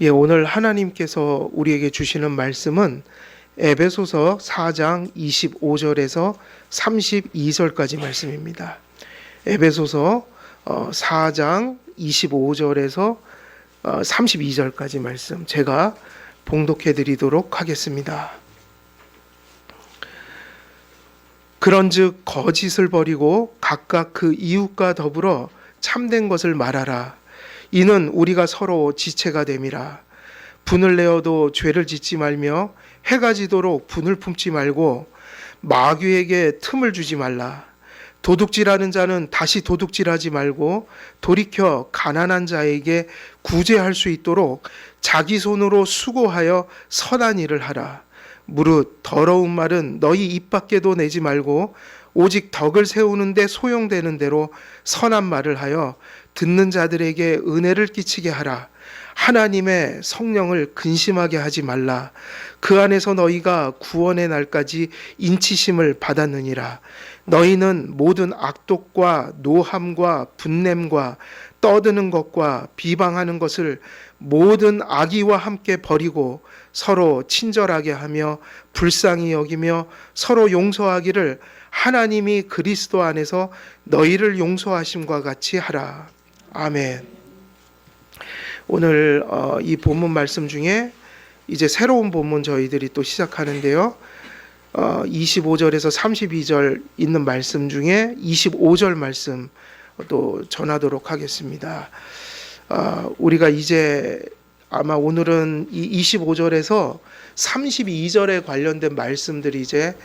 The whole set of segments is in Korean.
오늘 하나님께서 우리에게 주시는 말씀은 에베소서 4장 25절에서 32절까지 말씀입니다. 에베소서 4장 25절에서 32절까지 말씀 제가 봉독해 드리도록 하겠습니다. 그런즉 거짓을 버리고 각각 그 이웃과 더불어 참된 것을 말하라. 이는 우리가 서로 지체가 됨이라. 분을 내어도 죄를 짓지 말며 해가 지도록 분을 품지 말고 마귀에게 틈을 주지 말라. 도둑질하는 자는 다시 도둑질하지 말고 돌이켜 가난한 자에게 구제할 수 있도록 자기 손으로 수고하여 선한 일을 하라. 무릇 더러운 말은 너희 입 밖에도 내지 말고 오직 덕을 세우는데 소용되는 대로 선한 말을 하여 듣는 자들에게 은혜를 끼치게 하라. 하나님의 성령을 근심하게 하지 말라. 그 안에서 너희가 구원의 날까지 인치심을 받았느니라. 너희는 모든 악독과 노함과 분냄과 떠드는 것과 비방하는 것을 모든 악의와 함께 버리고 서로 친절하게 하며 불쌍히 여기며 서로 용서하기를 하나님이 그리스도 안에서 너희를 용서하심과 같이 하라. 아멘. 오늘 이 본문 말씀 중에 이제 새로운 본문 저희들이 또 시작하는데요. 25절에서 32절 있는 말씀 중에 25절 말씀 또 전하도록 하겠습니다. 우리가 이제 아마 오늘은 이 25절에서 32절에 관련된 말씀들이 이제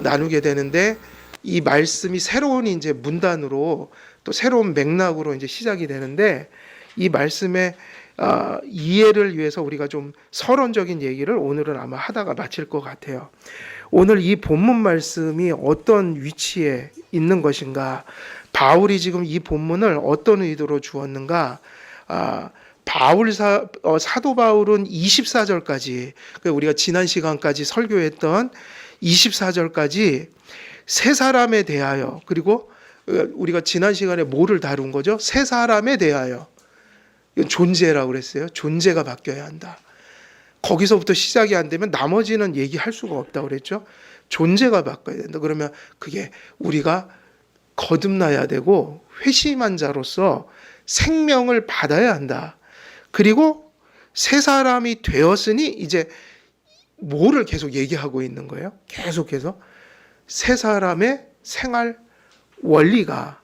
나누게 되는데, 이 말씀이 새로운 이제 문단으로 또 새로운 맥락으로 이제 시작이 되는데, 이 말씀의 이해를 위해서 우리가 좀 서론적인 얘기를 오늘은 아마 하다가 마칠 것 같아요. 오늘 이 본문 말씀이 어떤 위치에 있는 것인가, 바울이 지금 이 본문을 어떤 의도로 주었는가. 사도 바울은 24절까지, 우리가 지난 시간까지 설교했던 24절까지 세 사람에 대하여, 그리고 우리가 지난 시간에 뭐를 다룬 거죠? 세 사람에 대하여, 존재라고 그랬어요. 존재가 바뀌어야 한다. 거기서부터 시작이 안 되면 나머지는 얘기할 수가 없다고 그랬죠. 존재가 바뀌어야 된다. 그러면 그게 우리가 거듭나야 되고 회심한 자로서 생명을 받아야 한다. 그리고 새 사람이 되었으니 이제 뭐를 계속 얘기하고 있는 거예요? 계속해서 새 사람의 생활 원리가,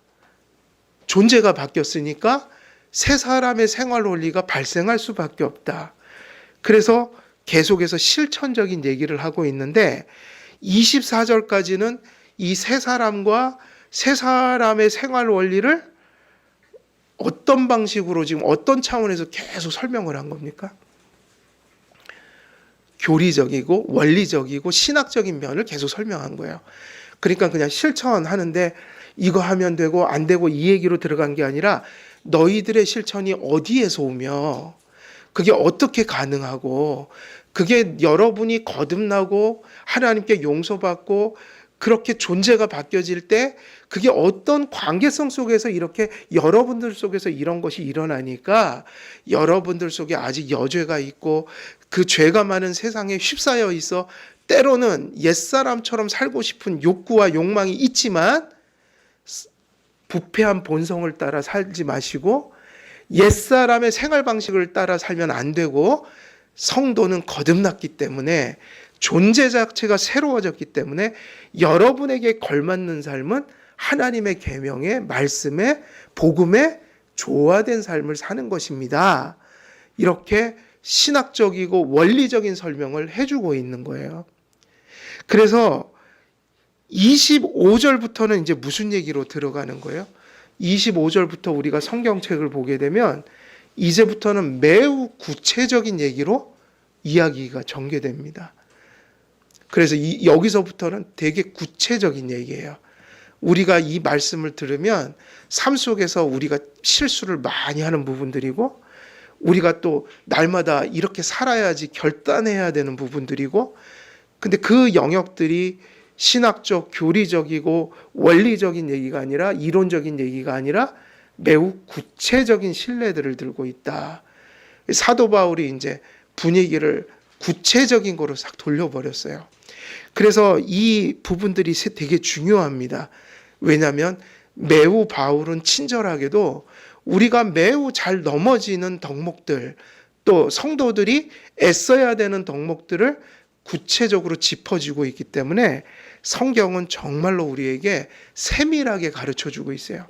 존재가 바뀌었으니까 새 사람의 생활 원리가 발생할 수밖에 없다. 그래서 계속해서 실천적인 얘기를 하고 있는데, 24절까지는 이 새 사람과 새 사람의 생활 원리를 어떤 방식으로 지금 어떤 차원에서 계속 설명을 한 겁니까? 교리적이고 원리적이고 신학적인 면을 계속 설명한 거예요. 그러니까 그냥 실천하는데 이거 하면 되고 안 되고 이 얘기로 들어간 게 아니라, 너희들의 실천이 어디에서 오며 그게 어떻게 가능하고, 그게 여러분이 거듭나고 하나님께 용서받고 그렇게 존재가 바뀌어질 때 그게 어떤 관계성 속에서 이렇게 여러분들 속에서 이런 것이 일어나니까, 여러분들 속에 아직 여죄가 있고 그 죄가 많은 세상에 휩싸여 있어 때로는 옛사람처럼 살고 싶은 욕구와 욕망이 있지만 부패한 본성을 따라 살지 마시고 옛사람의 생활 방식을 따라 살면 안 되고, 성도는 거듭났기 때문에 존재 자체가 새로워졌기 때문에 여러분에게 걸맞는 삶은 하나님의 계명에, 말씀에, 복음에 조화된 삶을 사는 것입니다. 이렇게 신학적이고 원리적인 설명을 해주고 있는 거예요. 그래서 25절부터는 이제 무슨 얘기로 들어가는 거예요? 25절부터 우리가 성경책을 보게 되면 이제부터는 매우 구체적인 얘기로 이야기가 전개됩니다. 그래서 여기서부터는 되게 구체적인 얘기예요. 우리가 이 말씀을 들으면 삶 속에서 우리가 실수를 많이 하는 부분들이고, 우리가 또 날마다 이렇게 살아야지 결단해야 되는 부분들이고, 근데 그 영역들이 신학적, 교리적이고 원리적인 얘기가 아니라, 이론적인 얘기가 아니라 매우 구체적인 신뢰들을 들고 있다. 사도 바울이 이제 분위기를 구체적인 거로 싹 돌려버렸어요. 그래서 이 부분들이 되게 중요합니다. 왜냐하면 매우 바울은 친절하게도 우리가 매우 잘 넘어지는 덕목들, 또 성도들이 애써야 되는 덕목들을 구체적으로 짚어주고 있기 때문에 성경은 정말로 우리에게 세밀하게 가르쳐주고 있어요.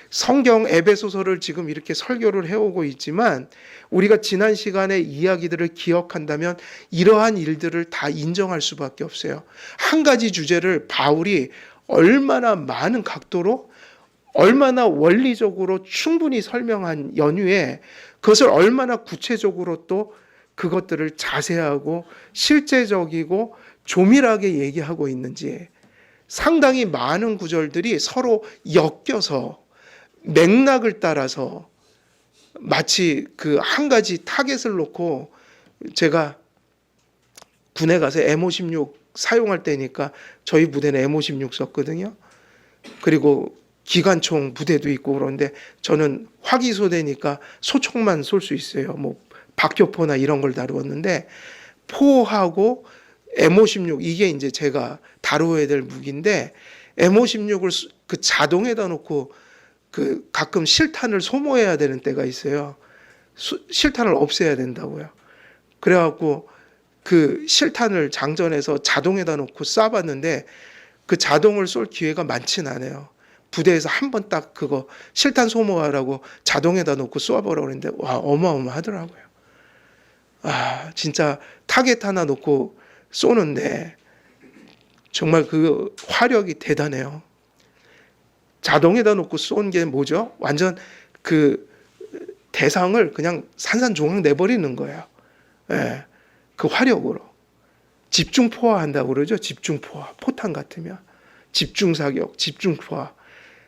성경 에베소서를 지금 이렇게 설교를 해오고 있지만 우리가 지난 시간의 이야기들을 기억한다면 이러한 일들을 다 인정할 수밖에 없어요. 한 가지 주제를 바울이 얼마나 많은 각도로 얼마나 원리적으로 충분히 설명한 연후에 그것을 얼마나 구체적으로 또 그것들을 자세하고 실제적이고 조밀하게 얘기하고 있는지, 상당히 많은 구절들이 서로 엮여서 맥락을 따라서 마치 그 한 가지 타겟을 놓고, 제가 군에 가서 M56 사용할 때니까 저희 부대는 M56 썼거든요. 그리고 기관총 부대도 있고 그런데 저는 화기소대니까 소총만 쏠 수 있어요. 뭐 박격포나 이런 걸 다루었는데, 포하고 M56 이게 이제 제가 다루어야 될 무기인데, M56을 그 자동에다 놓고 그 가끔 실탄을 소모해야 되는 때가 있어요. 실탄을 없애야 된다고요. 그래갖고 그 실탄을 장전해서 자동에다 놓고 쏴봤는데 그 자동을 쏠 기회가 많진 않아요. 부대에서 한 번 딱 그거 실탄 소모하라고 자동에다 놓고 쏘아보라고 그랬는데 와, 어마어마하더라고요. 아, 진짜 타겟 하나 놓고 쏘는데 정말 그 화력이 대단해요. 자동에다 놓고 쏜 게 뭐죠? 완전 그 대상을 그냥 산산조각 내버리는 거예요. 예, 그 화력으로. 집중포화 한다고 그러죠. 집중포화. 포탄 같으면. 집중사격, 집중포화.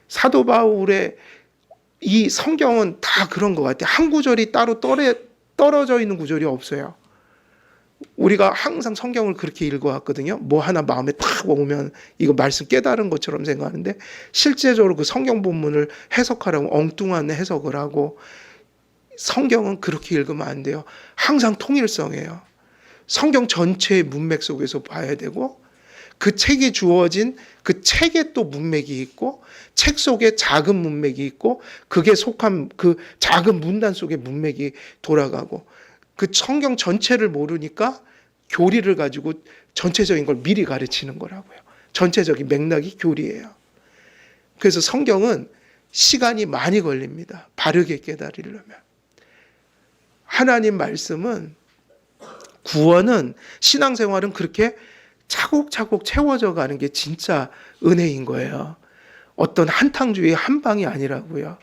사도 바울의 이 성경은 다 그런 것 같아요. 한 구절이 따로 떨어져 있는 구절이 없어요. 우리가 항상 성경을 그렇게 읽어왔거든요. 뭐 하나 마음에 탁 오면 이거 말씀 깨달은 것처럼 생각하는데, 실제적으로 그 성경 본문을 해석하라고 엉뚱한 해석을 하고, 성경은 그렇게 읽으면 안 돼요. 항상 통일성이에요. 성경 전체의 문맥 속에서 봐야 되고, 그 책에 주어진 그 책에 또 문맥이 있고, 책 속에 작은 문맥이 있고, 그게 속한 그 작은 문단 속에 문맥이 돌아가고, 그 성경 전체를 모르니까 교리를 가지고 전체적인 걸 미리 가르치는 거라고요. 전체적인 맥락이 교리예요. 그래서 성경은 시간이 많이 걸립니다. 바르게 깨달으려면. 하나님 말씀은, 구원은, 신앙생활은 그렇게 차곡차곡 채워져 가는 게 진짜 은혜인 거예요. 어떤 한탕주의 한 방이 아니라고요.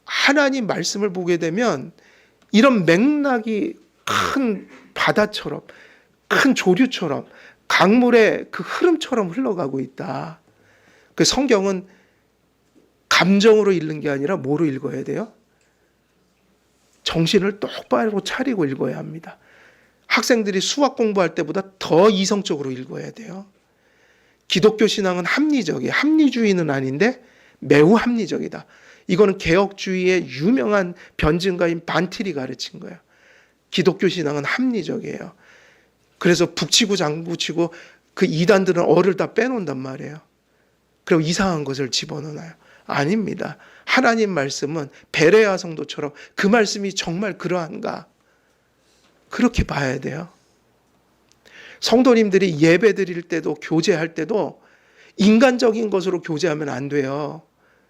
하나님 말씀을 보게 되면 이런 맥락이 큰 바다처럼, 큰 조류처럼, 강물의 그 흐름처럼 흘러가고 있다. 그 성경은 감정으로 읽는 게 아니라 뭐로 읽어야 돼요? 정신을 똑바로 차리고 읽어야 합니다. 학생들이 수학 공부할 때보다 더 이성적으로 읽어야 돼요. 기독교 신앙은 합리적이에요. 합리주의는 아닌데 매우 합리적이다. 이거는 개혁주의의 유명한 변증가인 반틸이 가르친 거예요. 기독교 신앙은 합리적이에요. 그래서 북치고 장구치고 그 이단들은 어를 다 빼놓는단 말이에요. 그리고 이상한 것을 집어넣어요. 아닙니다. 하나님 말씀은 베레아 성도처럼 그 말씀이 정말 그러한가? 그렇게 봐야 돼요. 성도님들이 예배 드릴 때도 교제할 때도 인간적인 것으로 교제하면 안 돼요.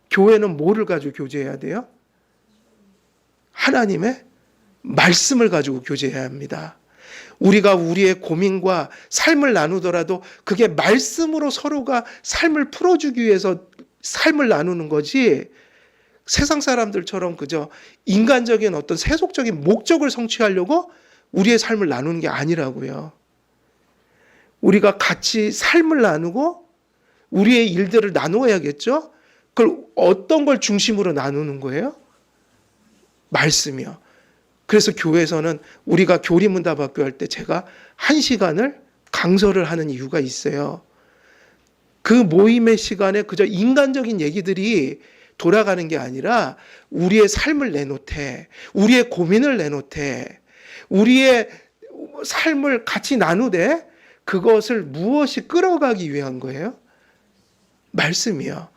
교회는 뭐를 가지고 교제해야 돼요? 하나님의 말씀을 가지고 교제해야 합니다. 우리가 우리의 고민과 삶을 나누더라도 그게 말씀으로 서로가 삶을 풀어주기 위해서 삶을 나누는 거지, 세상 사람들처럼 그저 인간적인 어떤 세속적인 목적을 성취하려고 우리의 삶을 나누는 게 아니라고요. 우리가 같이 삶을 나누고 우리의 일들을 나누어야겠죠? 그걸 어떤 걸 중심으로 나누는 거예요? 말씀이요. 그래서 교회에서는 우리가 교리문답학교 할 때 제가 1시간을 강설을 하는 이유가 있어요. 그 모임의 시간에 그저 인간적인 얘기들이 돌아가는 게 아니라 우리의 삶을 내놓되, 우리의 고민을 내놓되, 우리의 삶을 같이 나누되 그것을 무엇이 끌어가기 위한 거예요? 말씀이요.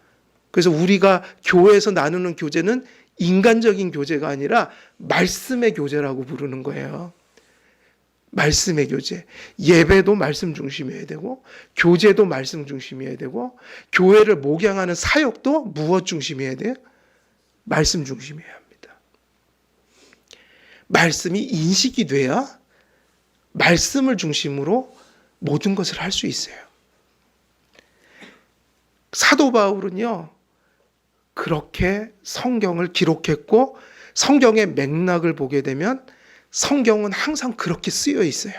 그래서 우리가 교회에서 나누는 교제는 인간적인 교제가 아니라 말씀의 교제라고 부르는 거예요. 말씀의 교제. 예배도 말씀 중심이어야 되고, 교제도 말씀 중심이어야 되고, 교회를 목양하는 사역도 무엇 중심이어야 돼요? 말씀 중심이어야 합니다. 말씀이 인식이 돼야 말씀을 중심으로 모든 것을 할 수 있어요. 사도 바울은요, 그렇게 성경을 기록했고, 성경의 맥락을 보게 되면 성경은 항상 그렇게 쓰여 있어요.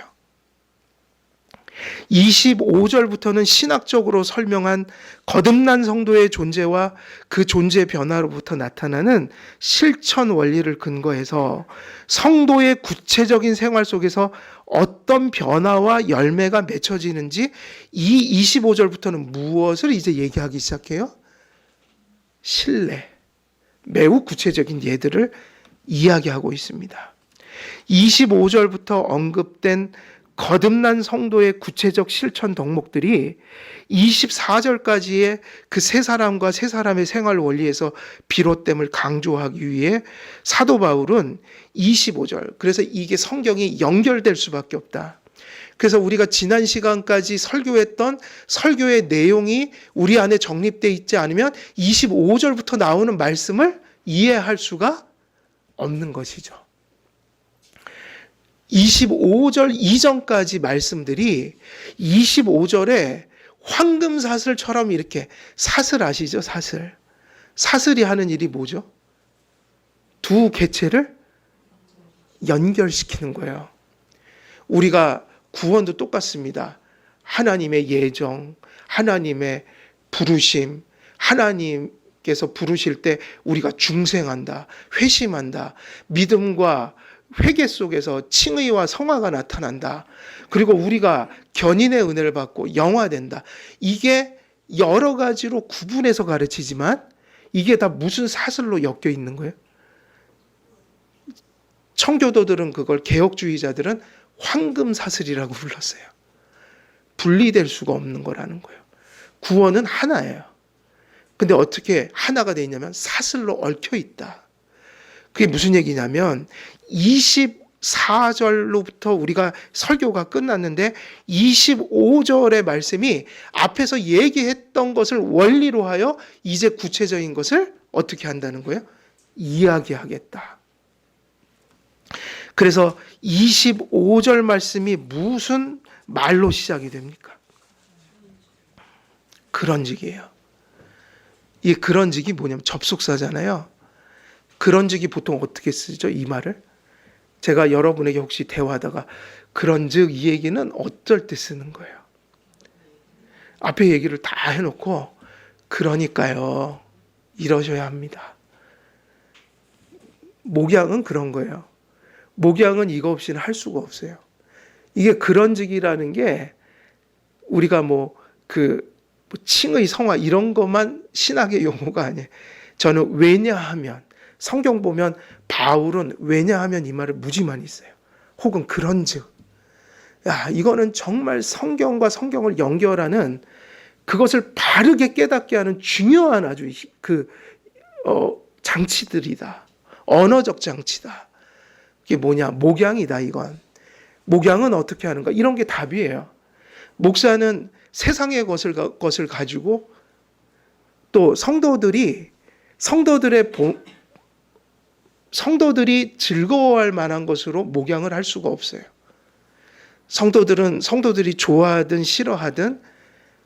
25절부터는 신학적으로 설명한 거듭난 성도의 존재와 그 존재 변화로부터 나타나는 실천 원리를 근거해서 성도의 구체적인 생활 속에서 어떤 변화와 열매가 맺혀지는지 이 25절부터는 무엇을 이제 얘기하기 시작해요? 신뢰, 매우 구체적인 예들을 이야기하고 있습니다. 25절부터 언급된 거듭난 성도의 구체적 실천 덕목들이 24절까지의 그 세 사람과 세 사람의 생활 원리에서 비롯됨을 강조하기 위해 사도 바울은 25절, 그래서 이게 성경이 연결될 수밖에 없다. 그래서 우리가 지난 시간까지 설교했던 설교의 내용이 우리 안에 정립되어 있지 않으면 25절부터 나오는 말씀을 이해할 수가 없는 것이죠. 25절 이전까지 말씀들이 25절에 황금사슬처럼 이렇게, 사슬 아시죠? 사슬. 사슬이 하는 일이 뭐죠? 두 개체를 연결시키는 거예요. 우리가 구원도 똑같습니다. 하나님의 예정, 하나님의 부르심, 하나님께서 부르실 때 우리가 중생한다, 회심한다, 믿음과 회개 속에서 칭의와 성화가 나타난다. 그리고 우리가 견인의 은혜를 받고 영화된다. 이게 여러 가지로 구분해서 가르치지만 이게 다 무슨 사슬로 엮여 있는 거예요? 청교도들은 그걸, 개혁주의자들은 황금 사슬이라고 불렀어요. 분리될 수가 없는 거라는 거예요. 구원은 하나예요. 근데 어떻게 하나가 돼 있냐면 사슬로 얽혀 있다. 그게 무슨 얘기냐면 24절로부터 우리가 설교가 끝났는데 25절의 말씀이 앞에서 얘기했던 것을 원리로 하여 이제 구체적인 것을 어떻게 한다는 거예요? 이야기하겠다. 그래서 25절 말씀이 무슨 말로 시작이 됩니까? 그런직이에요. 이 그런직이 뭐냐면 접속사잖아요. 그런직이 보통 어떻게 쓰죠? 이 말을? 제가 여러분에게 혹시 대화하다가 그런즉 이 얘기는 어떨 때 쓰는 거예요? 앞에 얘기를 다 해놓고 그러니까요, 이러셔야 합니다. 목양은 그런 거예요. 목양은 이거 없이는 할 수가 없어요. 이게 그런직이라는 게 우리가 칭의, 성화 이런 것만 신학의 용어가 아니에요. 저는 왜냐하면, 성경 보면 바울은 왜냐하면 이 말을 무지 많이 써요. 혹은 그런즉. 이거는 정말 성경과 성경을 연결하는, 그것을 바르게 깨닫게 하는 중요한 아주 장치들이다. 언어적 장치다. 이게 뭐냐? 목양이다, 이건. 목양은 어떻게 하는가? 이런 게 답이에요. 목사는 세상의 것을 가지고 또 성도들이 즐거워할 만한 것으로 목양을 할 수가 없어요. 성도들이 좋아하든 싫어하든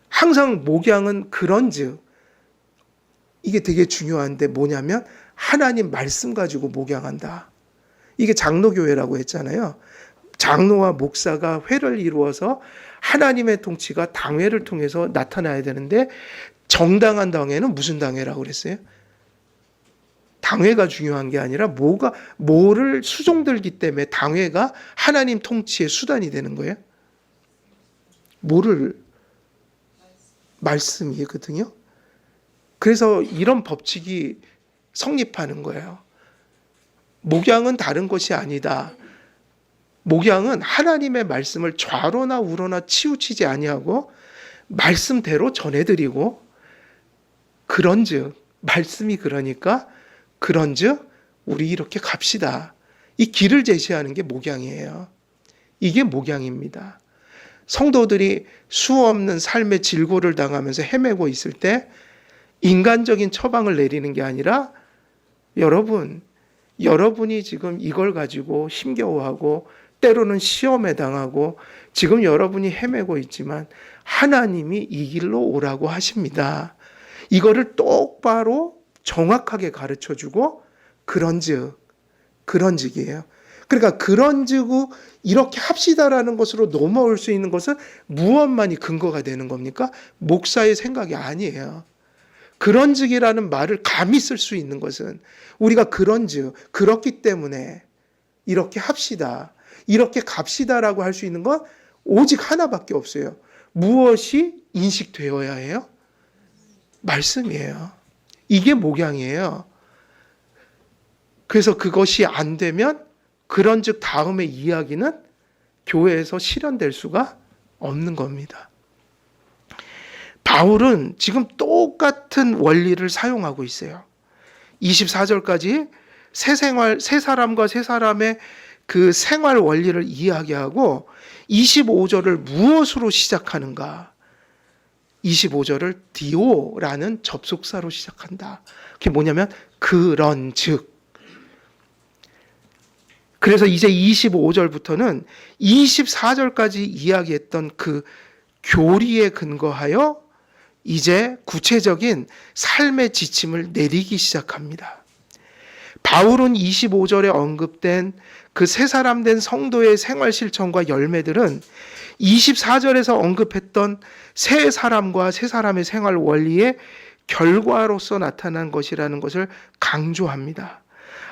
항상 목양은 그런즉, 이게 되게 중요한데 뭐냐면 하나님 말씀 가지고 목양한다. 이게 장로교회라고 했잖아요. 장로와 목사가 회를 이루어서 하나님의 통치가 당회를 통해서 나타나야 되는데, 정당한 당회는 무슨 당회라고 그랬어요? 당회가 중요한 게 아니라 뭐를 수종들기 때문에 당회가 하나님 통치의 수단이 되는 거예요? 말씀이거든요. 그래서 이런 법칙이 성립하는 거예요. 목양은 다른 것이 아니다. 목양은 하나님의 말씀을 좌로나 우로나 치우치지 아니하고 말씀대로 전해드리고, 그런즉 말씀이 그러니까 그런즉 우리 이렇게 갑시다. 이 길을 제시하는 게 목양이에요. 이게 목양입니다. 성도들이 수없는 삶의 질고를 당하면서 헤매고 있을 때 인간적인 처방을 내리는 게 아니라, 여러분이 지금 이걸 가지고 힘겨워하고 때로는 시험에 당하고 지금 여러분이 헤매고 있지만 하나님이 이 길로 오라고 하십니다. 이거를 똑바로 정확하게 가르쳐주고 그런즉이에요. 그러니까 그런즉 이렇게 합시다라는 것으로 넘어올 수 있는 것은 무엇만이 근거가 되는 겁니까? 목사의 생각이 아니에요. 그런즉이라는 말을 감히 쓸 수 있는 것은 우리가 그런즉, 그렇기 때문에 이렇게 합시다, 이렇게 갑시다라고 할 수 있는 건 오직 하나밖에 없어요. 무엇이 인식되어야 해요? 말씀이에요. 이게 목양이에요. 그래서 그것이 안 되면 그런즉 다음의 이야기는 교회에서 실현될 수가 없는 겁니다. 바울은 지금 똑같은 원리를 사용하고 있어요. 24절까지 새 사람과 새 사람의 그 생활 원리를 이야기하고 25절을 무엇으로 시작하는가? 25절을 디오라는 접속사로 시작한다. 그게 뭐냐면 그런즉. 그래서 이제 25절부터는 24절까지 이야기했던 그 교리에 근거하여 이제 구체적인 삶의 지침을 내리기 시작합니다. 바울은 25절에 언급된 그 새 사람 된 성도의 생활 실천과 열매들은 24절에서 언급했던 새 사람과 새 사람의 생활 원리의 결과로서 나타난 것이라는 것을 강조합니다.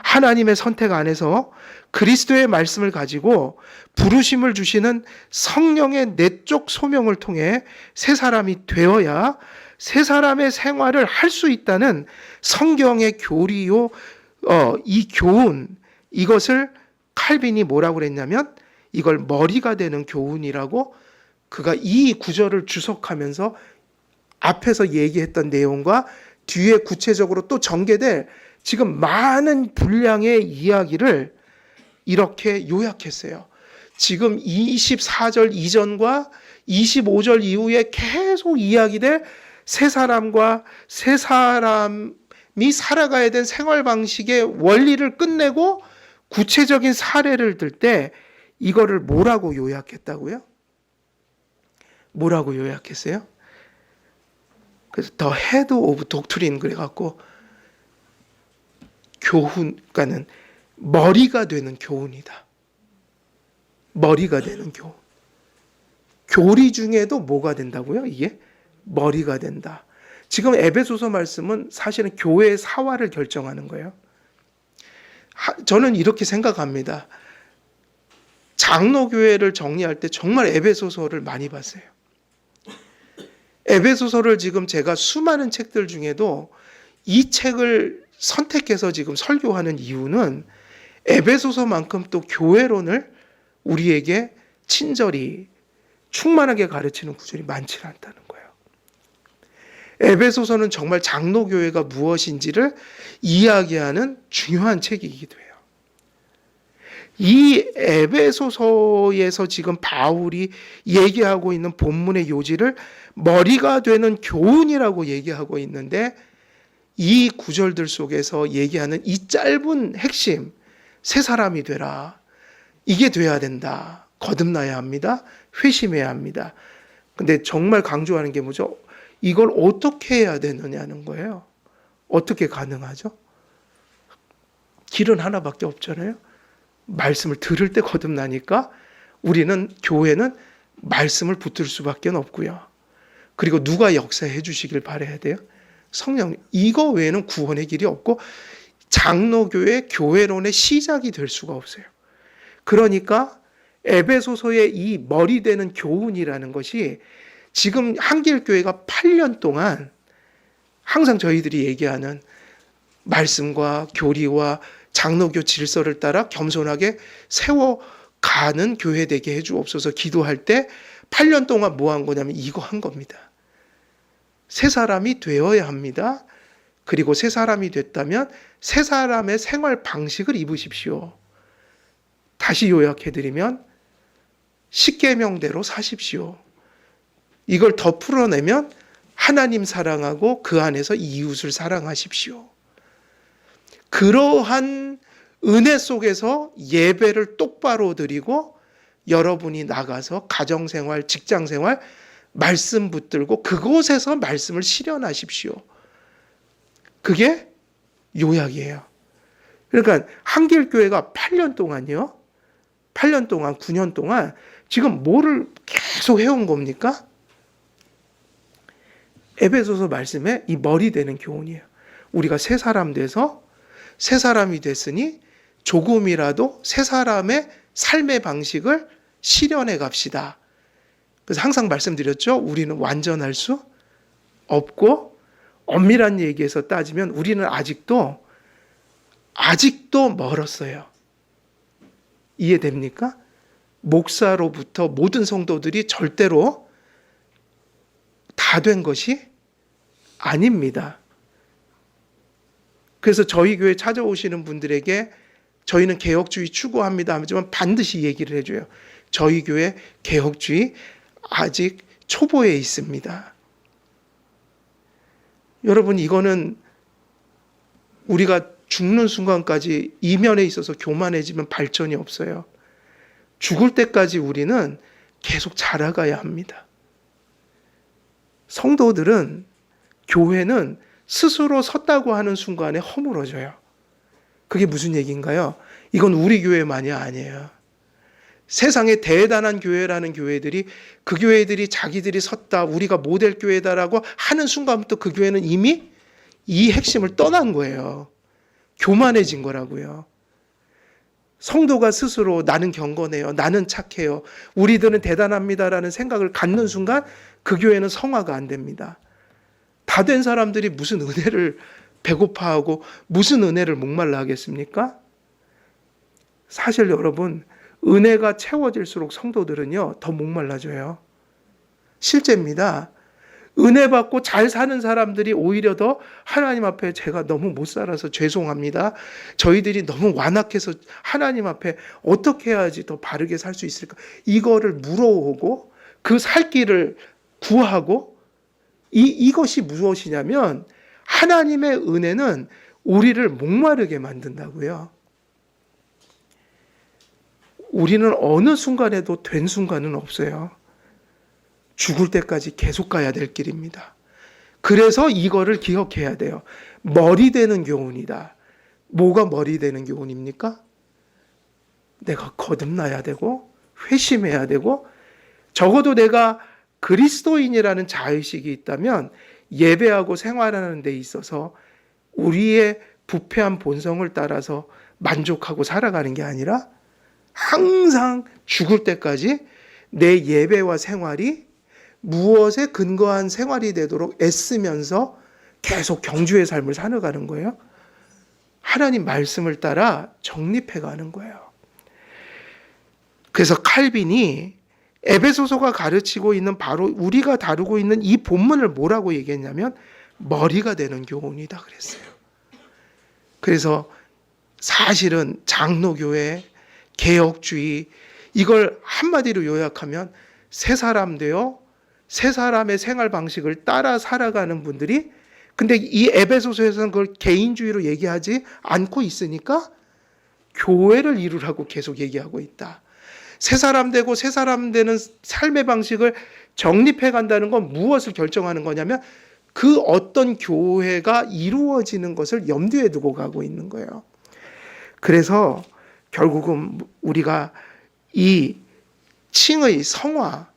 하나님의 선택 안에서 그리스도의 말씀을 가지고 부르심을 주시는 성령의 내적 소명을 통해 새 사람이 되어야 새 사람의 생활을 할 수 있다는 성경의 교리요, 이 교훈, 이것을 칼빈이 뭐라고 그랬냐면 이걸 머리가 되는 교훈이라고, 그가 이 구절을 주석하면서 앞에서 얘기했던 내용과 뒤에 구체적으로 또 전개될 지금 많은 분량의 이야기를 이렇게 요약했어요. 지금 24절 이전과 25절 이후에 계속 이야기될 새 사람과 새 사람이 살아가야 된 생활 방식의 원리를 끝내고 구체적인 사례를 들 때 이거를 뭐라고 요약했다고요? 뭐라고 요약했어요? 그래서 더 헤드 오브 독트린 그래갖고 교훈, 그러니까는 머리가 되는 교훈이다. 머리가 되는 교훈. 교리 중에도 뭐가 된다고요? 이게 머리가 된다. 지금 에베소서 말씀은 사실은 교회의 사활을 결정하는 거예요. 저는 이렇게 생각합니다. 장로교회를 정리할 때 정말 에베소서를 많이 봤어요. 에베소서를 지금 제가 수많은 책들 중에도 이 책을 선택해서 지금 설교하는 이유는 에베소서만큼 또 교회론을 우리에게 친절히 충만하게 가르치는 구절이 많지 않다는 거예요. 에베소서는 정말 장로교회가 무엇인지를 이야기하는 중요한 책이기도 해요. 이 에베소서에서 지금 바울이 얘기하고 있는 본문의 요지를 머리가 되는 교훈이라고 얘기하고 있는데, 이 구절들 속에서 얘기하는 이 짧은 핵심, 새 사람이 되라, 이게 돼야 된다. 거듭나야 합니다. 회심해야 합니다. 근데 정말 강조하는 게 뭐죠? 이걸 어떻게 해야 되느냐는 거예요. 어떻게 가능하죠? 길은 하나밖에 없잖아요. 말씀을 들을 때 거듭나니까 우리는, 교회는 말씀을 붙들 수밖에 없고요. 그리고 누가 역사해 주시길 바라야 돼요? 성령. 이거 외에는 구원의 길이 없고 장로교회, 교회론의 시작이 될 수가 없어요. 그러니까 에베소서의 이 머리 되는 교훈이라는 것이 지금 한길교회가 8년 동안 항상 저희들이 얘기하는 말씀과 교리와 장로교 질서를 따라 겸손하게 세워가는 교회 되게 해주옵소서. 기도할 때 8년 동안 뭐 한 거냐면 이거 한 겁니다. 새 사람이 되어야 합니다. 그리고 새 사람이 됐다면 새 사람의 생활 방식을 입으십시오. 다시 요약해드리면 십계명대로 사십시오. 이걸 더 풀어내면 하나님 사랑하고 그 안에서 이웃을 사랑하십시오. 그러한 은혜 속에서 예배를 똑바로 드리고 여러분이 나가서 가정생활, 직장생활, 말씀 붙들고 그곳에서 말씀을 실현하십시오. 그게 요약이에요. 그러니까 한길교회가 8년 동안요. 8년 동안, 9년 동안 지금 뭐를 계속 해온 겁니까? 에베소서 말씀에 이 머리 되는 교훈이에요. 우리가 새 사람 돼서 새 사람이 됐으니 조금이라도 새 사람의 삶의 방식을 실현해 갑시다. 그래서 항상 말씀드렸죠. 우리는 완전할 수 없고 엄밀한 얘기에서 따지면 우리는 아직도 멀었어요. 이해됩니까? 목사로부터 모든 성도들이 절대로 다 된 것이 아닙니다. 그래서 저희 교회 찾아오시는 분들에게 저희는 개혁주의 추구합니다 하지만 반드시 얘기를 해줘요. 저희 교회 개혁주의 아직 초보에 있습니다. 여러분, 이거는 우리가 죽는 순간까지 이면에 있어서 교만해지면 발전이 없어요. 죽을 때까지 우리는 계속 자라가야 합니다. 성도들은, 교회는 스스로 섰다고 하는 순간에 허물어져요. 그게 무슨 얘기인가요? 이건 우리 교회만이 아니에요. 세상에 대단한 교회라는 교회들이, 그 교회들이 자기들이 섰다, 우리가 모델 교회다라고 하는 순간부터 그 교회는 이미 이 핵심을 떠난 거예요. 교만해진 거라고요. 성도가 스스로 나는 경건해요, 나는 착해요, 우리들은 대단합니다라는 생각을 갖는 순간 그 교회는 성화가 안 됩니다. 다 된 사람들이 무슨 은혜를 배고파하고 무슨 은혜를 목말라 하겠습니까? 사실 여러분, 은혜가 채워질수록 성도들은요 더 목말라져요. 실제입니다. 은혜 받고 잘 사는 사람들이 오히려 더 하나님 앞에 제가 너무 못 살아서 죄송합니다, 저희들이 너무 완악해서 하나님 앞에 어떻게 해야지 더 바르게 살 수 있을까, 이거를 물어오고 그 살 길을 구하고, 이것이 무엇이냐면 하나님의 은혜는 우리를 목마르게 만든다고요. 우리는 어느 순간에도 된 순간은 없어요. 죽을 때까지 계속 가야 될 길입니다. 그래서 이거를 기억해야 돼요. 머리 되는 교훈이다. 뭐가 머리 되는 교훈입니까? 내가 거듭나야 되고 회심해야 되고, 적어도 내가 그리스도인이라는 자의식이 있다면 예배하고 생활하는 데 있어서 우리의 부패한 본성을 따라서 만족하고 살아가는 게 아니라 항상 죽을 때까지 내 예배와 생활이 무엇에 근거한 생활이 되도록 애쓰면서 계속 경주의 삶을 살아가는 거예요. 하나님 말씀을 따라 정립해가는 거예요. 그래서 칼빈이 에베소서가 가르치고 있는, 바로 우리가 다루고 있는 이 본문을 뭐라고 얘기했냐면 머리가 되는 교훈이다 그랬어요. 그래서 사실은 장로교회, 개혁주의, 이걸 한마디로 요약하면 새 사람 되어 새 사람의 생활 방식을 따라 살아가는 분들이, 근데 이 에베소서에서는 그걸 개인주의로 얘기하지 않고 있으니까 교회를 이루라고 계속 얘기하고 있다. 새 사람 되고 새 사람 되는 삶의 방식을 정립해 간다는 건 무엇을 결정하는 거냐면 그 어떤 교회가 이루어지는 것을 염두에 두고 가고 있는 거예요. 그래서 결국은 우리가 이 칭의 성화,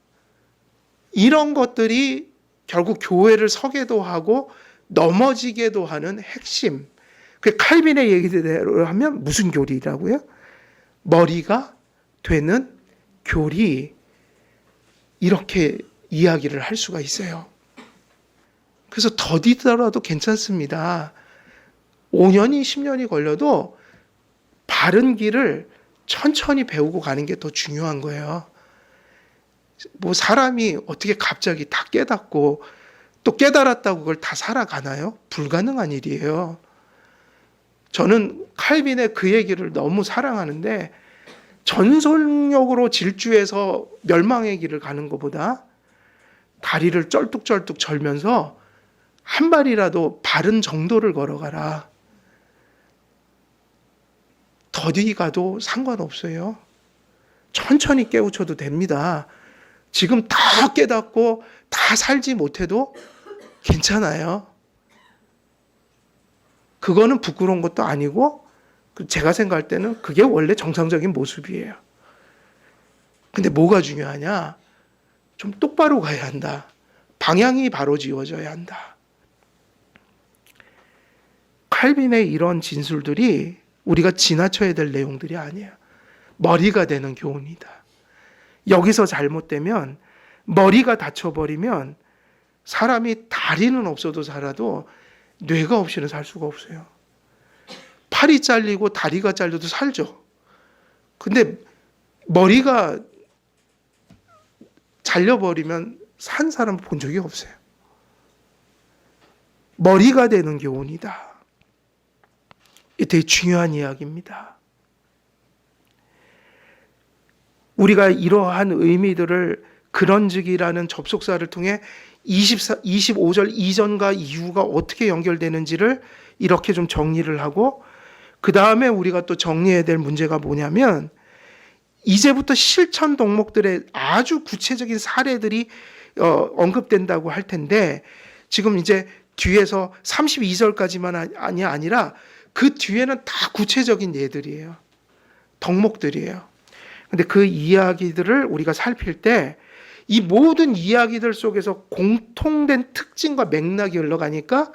이런 것들이 결국 교회를 서게도 하고 넘어지게도 하는 핵심. 그 칼빈의 얘기대로 하면 무슨 교리라고요? 머리가 되는 교리, 이렇게 이야기를 할 수가 있어요. 그래서 더디더라도 괜찮습니다. 5년이 10년이 걸려도 바른 길을 천천히 배우고 가는 게 더 중요한 거예요. 뭐 사람이 어떻게 갑자기 다 깨닫고 또 깨달았다고 그걸 다 살아가나요? 불가능한 일이에요. 저는 칼빈의 그 얘기를 너무 사랑하는데, 전속력으로 질주해서 멸망의 길을 가는 것보다 다리를 쩔뚝쩔뚝 절면서 한 발이라도 바른 정도를 걸어가라. 더디 가도 상관없어요. 천천히 깨우쳐도 됩니다. 지금 다 깨닫고 다 살지 못해도 괜찮아요. 그거는 부끄러운 것도 아니고, 제가 생각할 때는 그게 원래 정상적인 모습이에요. 근데 뭐가 중요하냐? 좀 똑바로 가야 한다. 방향이 바로 지어져야 한다. 칼빈의 이런 진술들이 우리가 지나쳐야 될 내용들이 아니에요. 머리가 되는 교훈이다. 여기서 잘못되면, 머리가 다쳐버리면 사람이 다리는 없어도 살아도 뇌가 없이는 살 수가 없어요. 팔이 잘리고 다리가 잘려도 살죠. 근데 머리가 잘려버리면 산 사람 본 적이 없어요. 머리가 되는 교훈이다. 이 되게 중요한 이야기입니다. 우리가 이러한 의미들을 그런즉이라는 접속사를 통해 25절 이전과 이후가 어떻게 연결되는지를 이렇게 좀 정리를 하고, 그 다음에 우리가 또 정리해야 될 문제가 뭐냐면, 이제부터 실천 덕목들의 아주 구체적인 사례들이 언급된다고 할 텐데, 지금 이제 뒤에서 32절까지만 아니라 그 뒤에는 다 구체적인 예들이에요. 덕목들이에요. 근데 그 이야기들을 우리가 살필 때 이 모든 이야기들 속에서 공통된 특징과 맥락이 흘러가니까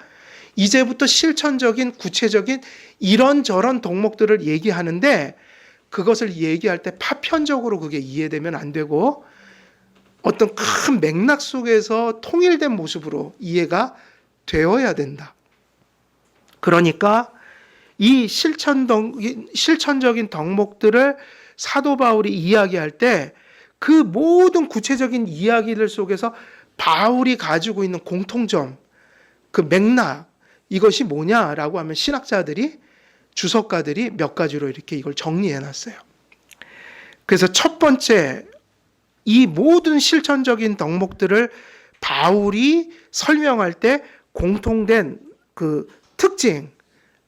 이제부터 실천적인 구체적인 이런저런 덕목들을 얘기하는데, 그것을 얘기할 때 파편적으로 그게 이해되면 안 되고 어떤 큰 맥락 속에서 통일된 모습으로 이해가 되어야 된다. 그러니까 이 실천적인 덕목들을 사도 바울이 이야기할 때 그 모든 구체적인 이야기들 속에서 바울이 가지고 있는 공통점, 그 맥락, 이것이 뭐냐라고 하면 신학자들이, 주석가들이 몇 가지로 이렇게 이걸 정리해 놨어요. 그래서 첫 번째, 이 모든 실천적인 덕목들을 바울이 설명할 때 공통된 그 특징,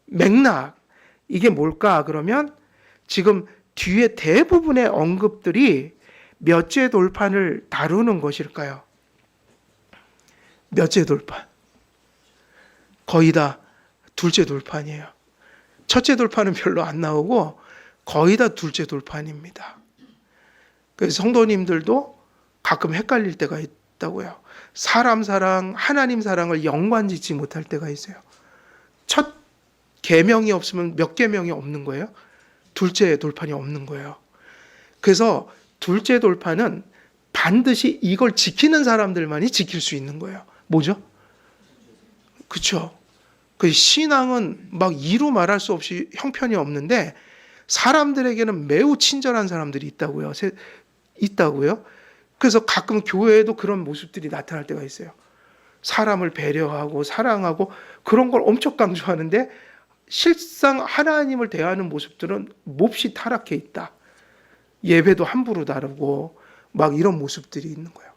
맥락, 이게 뭘까? 그러면 지금 뒤에 대부분의 언급들이 몇째 돌판을 다루는 것일까요? 몇째 돌판? 거의 다 둘째 돌판이에요. 첫째 돌판은 별로 안 나오고 거의 다 둘째 돌판입니다. 그래서 성도님들도 가끔 헷갈릴 때가 있다고요. 사람 사랑, 하나님 사랑을 연관짓지 못할 때가 있어요. 첫 계명이 없으면 몇 계명이 없는 거예요? 둘째 돌판이 없는 거예요. 그래서 둘째 돌판은 반드시 이걸 지키는 사람들만이 지킬 수 있는 거예요. 뭐죠? 그렇죠. 그 신앙은 막 이루 말할 수 없이 형편이 없는데 사람들에게는 매우 친절한 사람들이 있다고요. 그래서 가끔 교회에도 그런 모습들이 나타날 때가 있어요. 사람을 배려하고 사랑하고 그런 걸 엄청 강조하는데 실상 하나님을 대하는 모습들은 몹시 타락해 있다. 예배도 함부로 다루고 막 이런 모습들이 있는 거예요.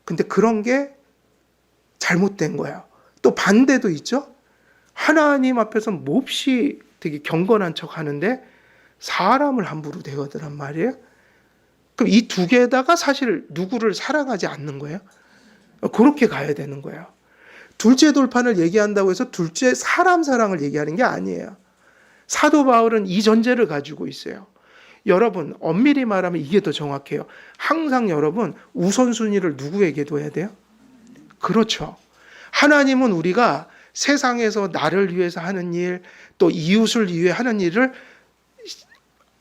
근데 그런 게 잘못된 거예요. 또 반대도 있죠. 하나님 앞에서 몹시 되게 경건한 척 하는데 사람을 함부로 대하더란 말이에요. 그럼 이 두 개에다가 사실 누구를 사랑하지 않는 거예요. 그렇게 가야 되는 거예요. 둘째 돌판을 얘기한다고 해서 둘째 사람 사랑을 얘기하는 게 아니에요. 사도 바울은 이 전제를 가지고 있어요. 여러분, 엄밀히 말하면 이게 더 정확해요. 항상 여러분, 우선순위를 누구에게 둬야 돼요? 그렇죠. 하나님은 우리가 세상에서 나를 위해서 하는 일, 또 이웃을 위해 하는 일을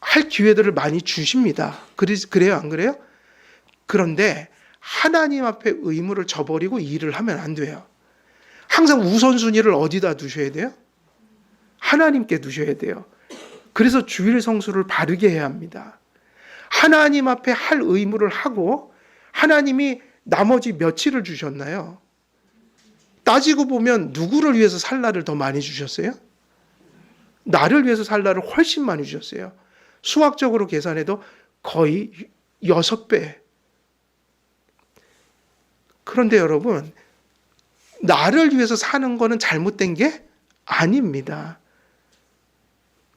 할 기회들을 많이 주십니다. 그래요, 안 그래요? 그런데 하나님 앞에 의무를 저버리고 일을 하면 안 돼요. 항상 우선순위를 어디다 두셔야 돼요? 하나님께 두셔야 돼요. 그래서 주일 성수를 바르게 해야 합니다. 하나님 앞에 할 의무를 하고 하나님이 나머지 며칠을 주셨나요? 따지고 보면 누구를 위해서 살 날을 더 많이 주셨어요? 나를 위해서 살 날을 훨씬 많이 주셨어요. 수학적으로 계산해도 거의 6배. 그런데 여러분, 나를 위해서 사는 거는 잘못된 게 아닙니다.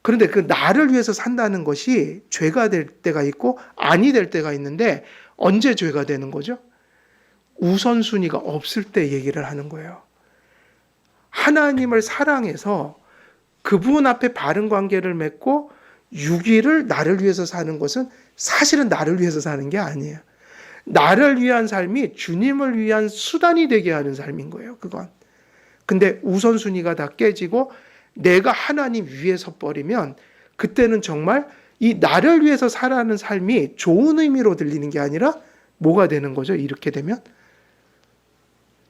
그런데 그 나를 위해서 산다는 것이 죄가 될 때가 있고 아니 될 때가 있는데 언제 죄가 되는 거죠? 우선순위가 없을 때 얘기를 하는 거예요. 하나님을 사랑해서 그분 앞에 바른 관계를 맺고 6일을 나를 위해서 사는 것은 사실은 나를 위해서 사는 게 아니에요. 나를 위한 삶이 주님을 위한 수단이 되게 하는 삶인 거예요, 그건. 근데 우선순위가 다 깨지고 내가 하나님 위에 섰버리면 그때는 정말 이 나를 위해서 살아가는 삶이 좋은 의미로 들리는 게 아니라 뭐가 되는 거죠? 이렇게 되면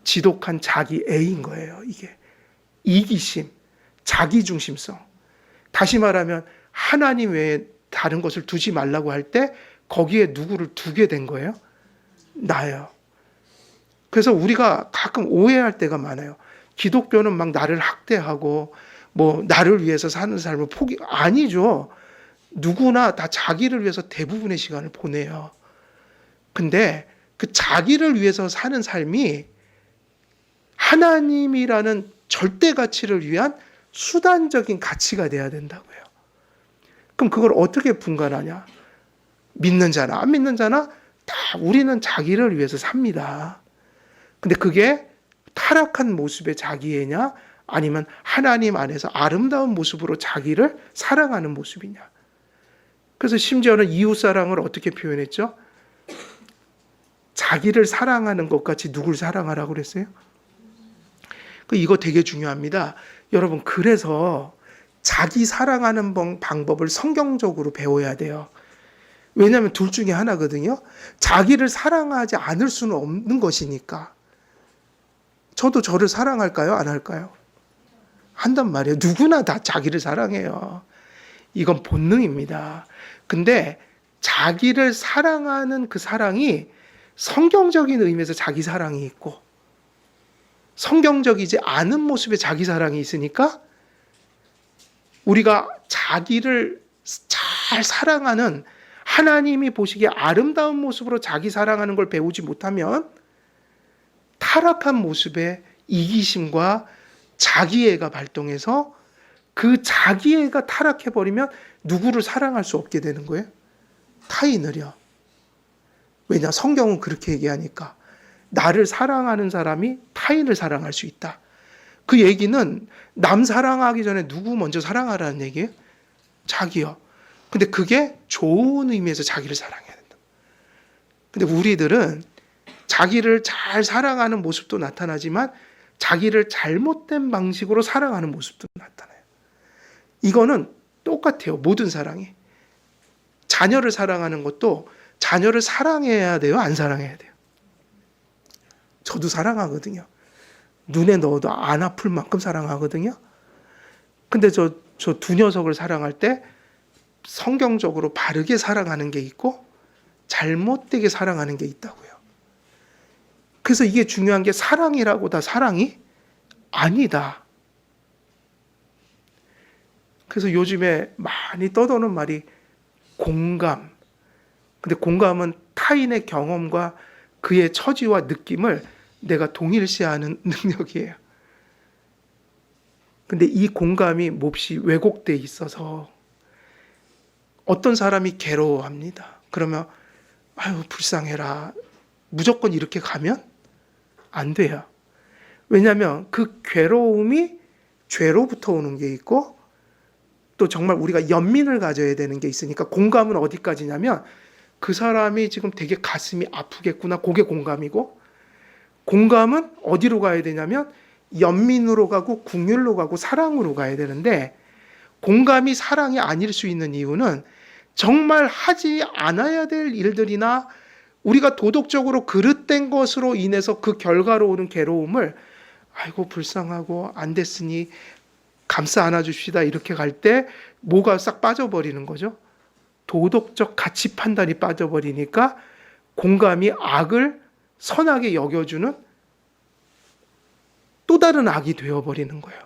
지독한 자기 애인 거예요, 이게. 이기심, 자기중심성. 다시 말하면 하나님 외에 다른 것을 두지 말라고 할 때 거기에 누구를 두게 된 거예요? 나요. 그래서 우리가 가끔 오해할 때가 많아요. 기독교는 막 나를 학대하고 뭐 나를 위해서 사는 삶을 아니죠. 누구나 다 자기를 위해서 대부분의 시간을 보내요. 근데 그 자기를 위해서 사는 삶이 하나님이라는 절대 가치를 위한 수단적인 가치가 돼야 된다고요. 그럼 그걸 어떻게 분간하냐? 믿는 자나 안 믿는 자나 다 우리는 자기를 위해서 삽니다. 근데 그게 타락한 모습의 자기애냐 아니면 하나님 안에서 아름다운 모습으로 자기를 사랑하는 모습이냐. 그래서 심지어는 이웃사랑을 어떻게 표현했죠? 자기를 사랑하는 것 같이 누굴 사랑하라고 그랬어요? 이거 되게 중요합니다. 여러분, 그래서 자기 사랑하는 방법을 성경적으로 배워야 돼요. 왜냐하면 둘 중에 하나거든요. 자기를 사랑하지 않을 수는 없는 것이니까. 저도 저를 사랑할까요? 안 할까요? 한단 말이에요. 누구나 다 자기를 사랑해요. 이건 본능입니다. 근데 자기를 사랑하는 그 사랑이 성경적인 의미에서 자기 사랑이 있고 성경적이지 않은 모습의 자기 사랑이 있으니까 우리가 자기를 잘 사랑하는 하나님이 보시기에 아름다운 모습으로 자기 사랑하는 걸 배우지 못하면 타락한 모습의 이기심과 자기애가 발동해서 그 자기애가 타락해버리면 누구를 사랑할 수 없게 되는 거예요? 타인을요. 왜냐? 성경은 그렇게 얘기하니까. 나를 사랑하는 사람이 타인을 사랑할 수 있다. 그 얘기는 남 사랑하기 전에 누구 먼저 사랑하라는 얘기예요? 자기요. 근데 그게 좋은 의미에서 자기를 사랑해야 된다. 근데 우리들은 자기를 잘 사랑하는 모습도 나타나지만 자기를 잘못된 방식으로 사랑하는 모습도 나타나요. 이거는 똑같아요. 모든 사랑이. 자녀를 사랑하는 것도 자녀를 사랑해야 돼요? 안 사랑해야 돼요? 저도 사랑하거든요. 눈에 넣어도 안 아플 만큼 사랑하거든요. 근데 저 두 녀석을 사랑할 때 성경적으로 바르게 사랑하는 게 있고 잘못되게 사랑하는 게 있다고요. 그래서 이게 중요한 게 사랑이라고 다 사랑이 아니다. 그래서 요즘에 많이 떠도는 말이 공감. 근데 공감은 타인의 경험과 그의 처지와 느낌을 내가 동일시하는 능력이에요. 근데 이 공감이 몹시 왜곡돼 있어서 어떤 사람이 괴로워합니다. 그러면 아유 불쌍해라. 무조건 이렇게 가면 안 돼요. 왜냐하면 그 괴로움이 죄로부터 오는 게 있고 또 정말 우리가 연민을 가져야 되는 게 있으니까 공감은 어디까지냐면 그 사람이 지금 되게 가슴이 아프겠구나. 그게 공감이고 공감은 어디로 가야 되냐면 연민으로 가고 긍휼로 가고 사랑으로 가야 되는데 공감이 사랑이 아닐 수 있는 이유는 정말 하지 않아야 될 일들이나 우리가 도덕적으로 그릇된 것으로 인해서 그 결과로 오는 괴로움을 아이고 불쌍하고 안 됐으니 감싸 안아줍시다 이렇게 갈 때 뭐가 싹 빠져버리는 거죠? 도덕적 가치 판단이 빠져버리니까 공감이 악을 선하게 여겨주는 또 다른 악이 되어버리는 거예요.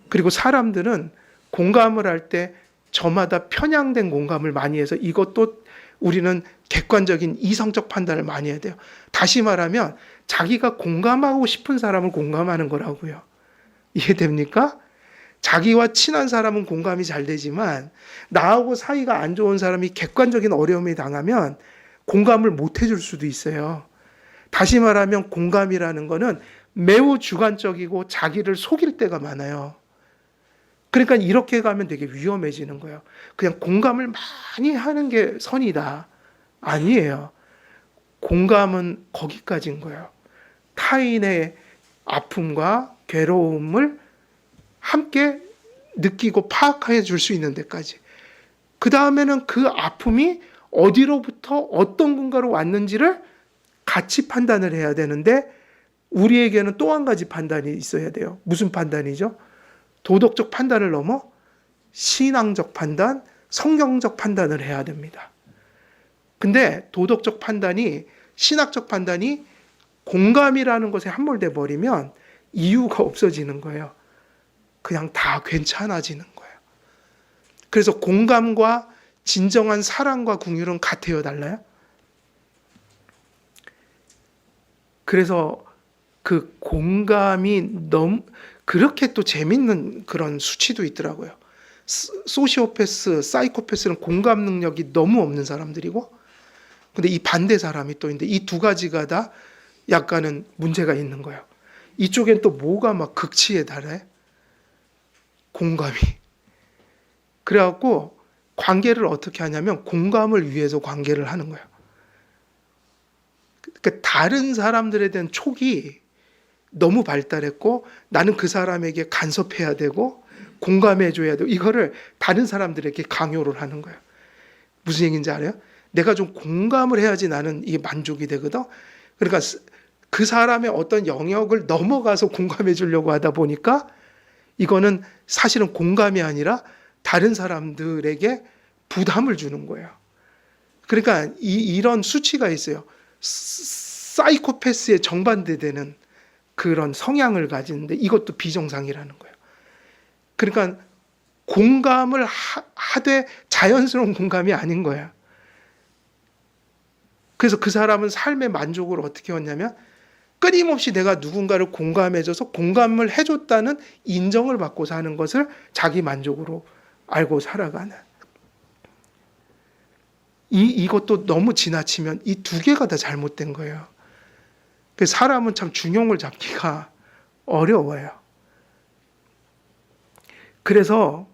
그리고 사람들은 공감을 할 때 저마다 편향된 공감을 많이 해서 이것도 우리는 객관적인 이성적 판단을 많이 해야 돼요. 다시 말하면 자기가 공감하고 싶은 사람을 공감하는 거라고요. 이해됩니까? 자기와 친한 사람은 공감이 잘 되지만 나하고 사이가 안 좋은 사람이 객관적인 어려움에 당하면 공감을 못 해줄 수도 있어요. 다시 말하면 공감이라는 거는 매우 주관적이고 자기를 속일 때가 많아요. 그러니까 이렇게 가면 되게 위험해지는 거예요. 그냥 공감을 많이 하는 게 선이다. 아니에요. 공감은 거기까지인 거예요. 타인의 아픔과 괴로움을 함께 느끼고 파악해 줄 수 있는 데까지. 그 다음에는 그 아픔이 어디로부터 어떤 근거로 왔는지를 같이 판단을 해야 되는데 우리에게는 또 한 가지 판단이 있어야 돼요. 무슨 판단이죠? 도덕적 판단을 넘어 신앙적 판단, 성경적 판단을 해야 됩니다. 근데 도덕적 판단이, 신학적 판단이 공감이라는 것에 함몰돼 버리면 이유가 없어지는 거예요. 그냥 다 괜찮아지는 거예요. 그래서 공감과 진정한 사랑과 긍휼은 같아요, 달라요? 그래서 그 공감이 너무 그렇게 또 재밌는 그런 수치도 있더라고요. 소시오패스, 사이코패스는 공감 능력이 너무 없는 사람들이고, 근데 이 반대 사람이 또 있는데 이 두 가지가 다 약간은 문제가 있는 거예요. 이쪽엔 또 뭐가 막 극치에 달해? 공감이. 그래갖고 관계를 어떻게 하냐면 공감을 위해서 관계를 하는 거예요. 그러니까 다른 사람들에 대한 촉이 너무 발달했고 나는 그 사람에게 간섭해야 되고 공감해줘야 되고 이거를 다른 사람들에게 강요를 하는 거예요. 무슨 얘기인지 알아요? 내가 좀 공감을 해야지 나는 이게 만족이 되거든. 그러니까 그 사람의 어떤 영역을 넘어가서 공감해 주려고 하다 보니까 이거는 사실은 공감이 아니라 다른 사람들에게 부담을 주는 거예요. 그러니까 이런 수치가 있어요. 사이코패스에 정반대되는 그런 성향을 가지는데 이것도 비정상이라는 거예요. 그러니까 공감을 하되 자연스러운 공감이 아닌 거야. 그래서 그 사람은 삶의 만족을 어떻게 얻냐면 끊임없이 내가 누군가를 공감해줘서 공감을 해줬다는 인정을 받고 사는 것을 자기 만족으로 알고 살아가는. 이것도 너무 지나치면 이 두 개가 다 잘못된 거예요. 사람은 참 중용을 잡기가 어려워요. 그래서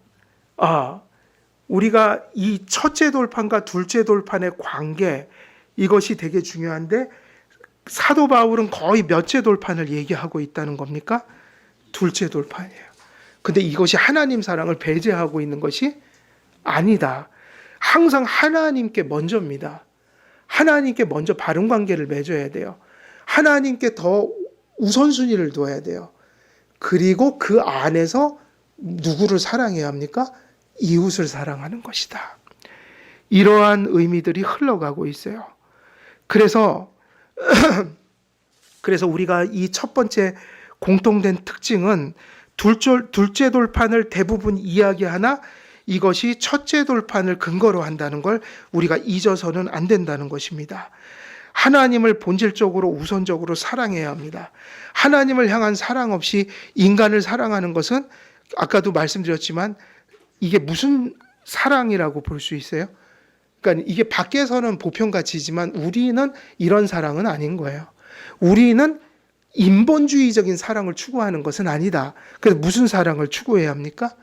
우리가 이 첫째 돌판과 둘째 돌판의 관계 이것이 되게 중요한데 사도 바울은 거의 몇째 돌판을 얘기하고 있다는 겁니까? 둘째 돌판이에요. 근데 이것이 하나님 사랑을 배제하고 있는 것이 아니다. 항상 하나님께 먼저입니다. 하나님께 먼저 바른 관계를 맺어야 돼요. 하나님께 더 우선순위를 둬야 돼요. 그리고 그 안에서 누구를 사랑해야 합니까? 이웃을 사랑하는 것이다. 이러한 의미들이 흘러가고 있어요. 그래서 우리가 이 첫 번째 공통된 특징은 둘째 돌판을 대부분 이야기하나 이것이 첫째 돌판을 근거로 한다는 걸 우리가 잊어서는 안 된다는 것입니다. 하나님을 본질적으로 우선적으로 사랑해야 합니다. 하나님을 향한 사랑 없이 인간을 사랑하는 것은 아까도 말씀드렸지만 이게 무슨 사랑이라고 볼 수 있어요? 그러니까 이게 밖에서는 보편가치지만 우리는 이런 사랑은 아닌 거예요. 우리는 인본주의적인 사랑을 추구하는 것은 아니다. 그래서 무슨 사랑을 추구해야 합니까?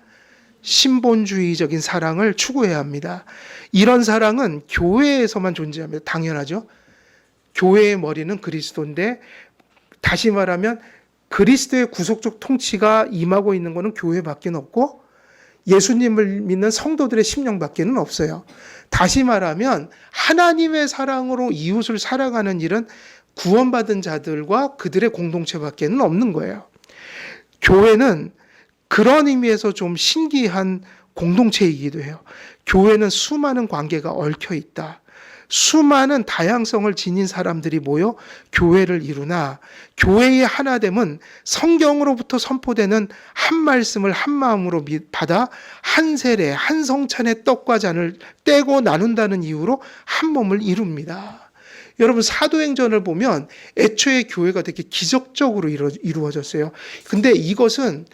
신본주의적인 사랑을 추구해야 합니다. 이런 사랑은 교회에서만 존재합니다. 당연하죠. 교회의 머리는 그리스도인데 다시 말하면 그리스도의 구속적 통치가 임하고 있는 것은 교회밖에 없고 예수님을 믿는 성도들의 심령밖에는 없어요. 다시 말하면 하나님의 사랑으로 이웃을 사랑하는 일은 구원받은 자들과 그들의 공동체밖에는 없는 거예요. 교회는 그런 의미에서 좀 신기한 공동체이기도 해요. 교회는 수많은 관계가 얽혀 있다. 수많은 다양성을 지닌 사람들이 모여 교회를 이루나 교회의 하나됨은 성경으로부터 선포되는 한 말씀을 한 마음으로 받아 한 세례, 한 성찬의 떡과 잔을 떼고 나눈다는 이유로 한 몸을 이룹니다. 여러분, 사도행전을 보면 애초에 교회가 되게 기적적으로 이루어졌어요. 근데 이것은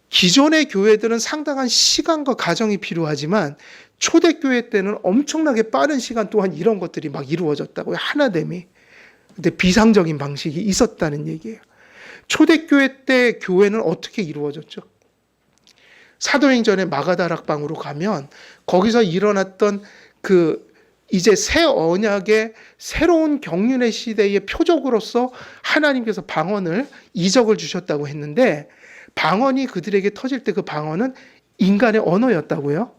기존의 교회들은 상당한 시간과 과정이 필요하지만 초대교회 때는 엄청나게 빠른 시간 동안 이런 것들이 막 이루어졌다고요. 하나됨이. 근데 비상적인 방식이 있었다는 얘기예요. 초대교회 때 교회는 어떻게 이루어졌죠? 사도행전의 마가다락방으로 가면 거기서 일어났던 이제 새 언약의 새로운 경륜의 시대의 표적으로서 하나님께서 방언을 이적을 주셨다고 했는데 방언이 그들에게 터질 때 그 방언은 인간의 언어였다고요.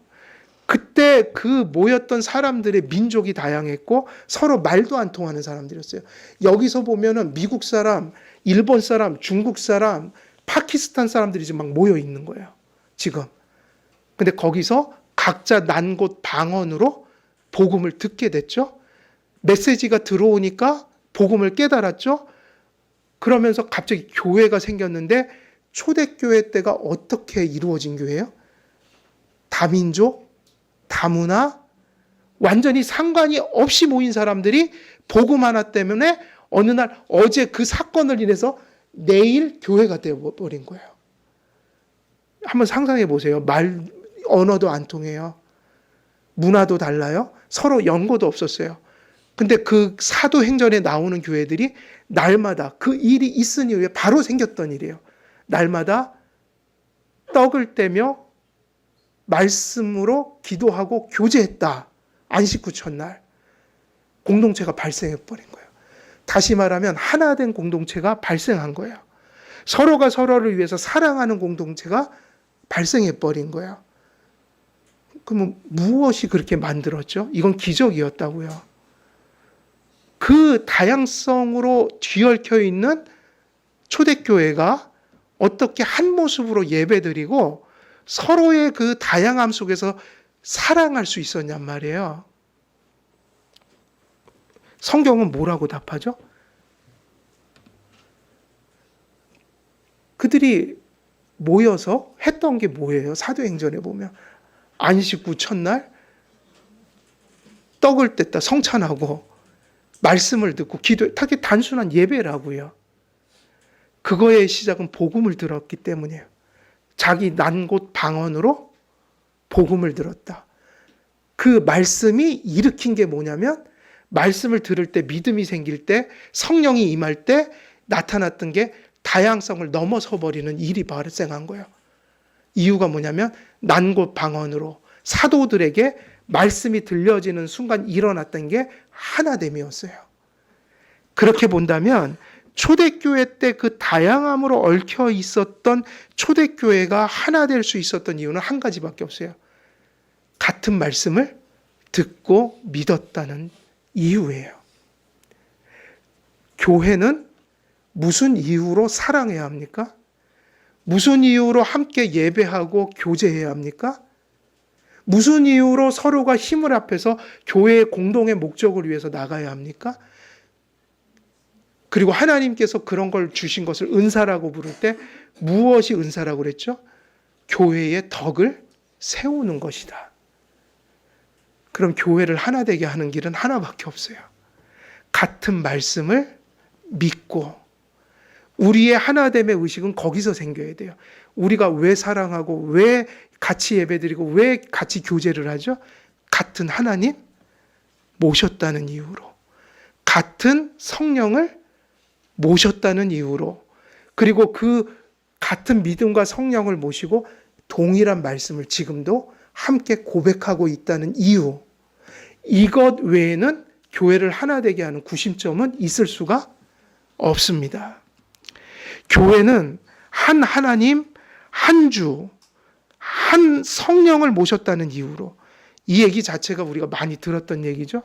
그때 그 모였던 사람들의 민족이 다양했고 서로 말도 안 통하는 사람들이었어요. 여기서 보면은 미국 사람, 일본 사람, 중국 사람, 파키스탄 사람들이 지금 막 모여 있는 거예요. 지금. 근데 거기서 각자 난 곳 방언으로 복음을 듣게 됐죠. 메시지가 들어오니까 복음을 깨달았죠. 그러면서 갑자기 교회가 생겼는데 초대교회 때가 어떻게 이루어진 교회예요? 다민족, 다문화, 완전히 상관이 없이 모인 사람들이 복음 하나 때문에 어느 날 어제 그 사건을 인해서 내일 교회가 되어버린 거예요. 한번 상상해 보세요. 언어도 안 통해요. 문화도 달라요. 서로 연고도 없었어요. 근데 그 사도행전에 나오는 교회들이 날마다 그 일이 있은 이후에 바로 생겼던 일이에요. 날마다 떡을 떼며 말씀으로 기도하고 교제했다. 안식 후 첫날 공동체가 발생해버린 거예요. 다시 말하면 하나된 공동체가 발생한 거예요. 서로가 서로를 위해서 사랑하는 공동체가 발생해버린 거예요. 그러면 무엇이 그렇게 만들었죠? 이건 기적이었다고요. 그 다양성으로 뒤얽혀 있는 초대교회가 어떻게 한 모습으로 예배드리고 서로의 그 다양함 속에서 사랑할 수 있었냔 말이에요. 성경은 뭐라고 답하죠? 그들이 모여서 했던 게 뭐예요? 사도행전에 보면 안식 후 첫날 떡을 뗐다 성찬하고 말씀을 듣고 기도, 되게 단순한 예배라고요. 그거의 시작은 복음을 들었기 때문이에요. 자기 난 곳 방언으로 복음을 들었다. 그 말씀이 일으킨 게 뭐냐면 말씀을 들을 때 믿음이 생길 때 성령이 임할 때 나타났던 게 다양성을 넘어서 버리는 일이 발생한 거예요. 이유가 뭐냐면 난 곳 방언으로 사도들에게 말씀이 들려지는 순간 일어났던 게 하나됨이었어요. 그렇게 본다면 초대교회 때 그 다양함으로 얽혀 있었던 초대교회가 하나 될 수 있었던 이유는 한 가지밖에 없어요. 같은 말씀을 듣고 믿었다는 이유예요. 교회는 무슨 이유로 사랑해야 합니까? 무슨 이유로 함께 예배하고 교제해야 합니까? 무슨 이유로 서로가 힘을 합해서 교회의 공동의 목적을 위해서 나가야 합니까? 그리고 하나님께서 그런 걸 주신 것을 은사라고 부를 때 무엇이 은사라고 그랬죠? 교회의 덕을 세우는 것이다. 그럼 교회를 하나 되게 하는 길은 하나밖에 없어요. 같은 말씀을 믿고 우리의 하나됨의 의식은 거기서 생겨야 돼요. 우리가 왜 사랑하고 왜 같이 예배드리고 왜 같이 교제를 하죠? 같은 하나님 모셨다는 이유로, 같은 성령을 모셨다는 이유로, 그리고 그 같은 믿음과 성령을 모시고 동일한 말씀을 지금도 함께 고백하고 있다는 이유, 이것 외에는 교회를 하나 되게 하는 구심점은 있을 수가 없습니다. 교회는 한 하나님, 한 주, 한 성령을 모셨다는 이유로, 이 얘기 자체가 우리가 많이 들었던 얘기죠.